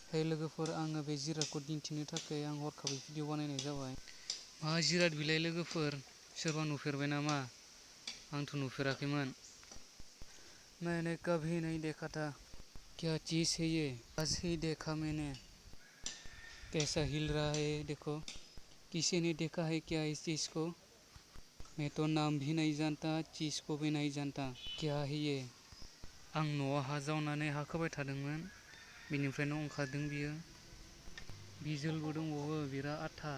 हे लोगोफोर, आङो बे जिरादखौ दिन्थिनो थाखाय आं हरखाबै भिडिअ बानायनाय जाबाय। मा जिराद बिलाय लोगोफोर? सोरबा नुफेरबाय नामा? आंथ' नुफेराखैमोन। मैंने कभी नहीं देखा था। क्या चीज़ है ये? आज ही देखा मैंने। कैसा हिल रहा है देखो। किसी ने देखा है क्या इस चीज़ को? मैं तो नाम भी नहीं जानता, चीज़ को भी नहीं जानता। क्या है ये? आं न'आव हा जावनानै हा खोबाय थादोंमोन, बिनिफ्रायनो ओंखारदों बियो। बिजोलबो दंबावो बिराद आथा।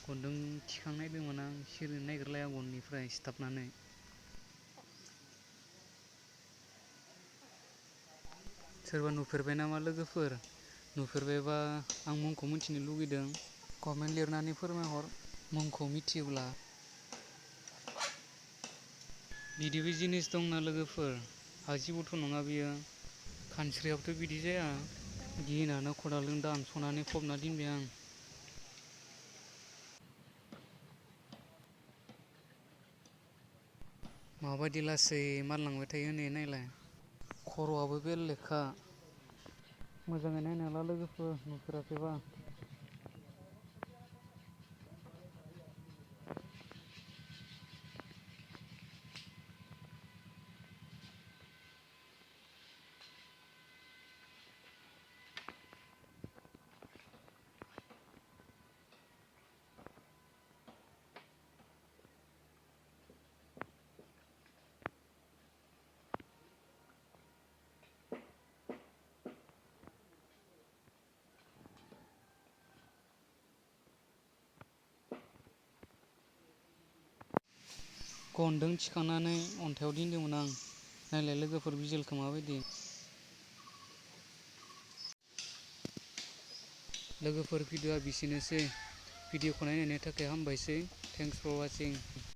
गनदों थिखांनायदोंमोन आं, सिरिनो नागिरलाया गननिफ्राय सिथाबनानै। सोरबा नुफेरबाय नामा लोगोफोर? नुफेरबायबा आं मुंखौ मिथिनो लुगैदों। कमेन्ट लिरनानै फोरमायहर मुंखौ मिथियोब्ला। बिदिबो जिनिस दंना लोगोफोर, हा जिबौथ' नङा बियो। खानस्रियाबोथ' बिदि जाया। गिनानै खदालजों दानस'नानै फबना दोनबाय आं। माबायदि लासै मानलांबाय थायो नै नायलाय। खर'आबो बेलेगखा। मोजाङै नायना ला लोगोफोर, नुफेराखैबा। गनदों थिखांनानै अन्थाइआव दोनदोंमोन आं। नायलाय लोगोफोर बिजोलखौ माबायदि। लोगोफोर भिडिअ'आ बिसिनोसै। भिडिअ'खौ नायनायनि थाखाय हामबायसै। Thanks for वाचिं।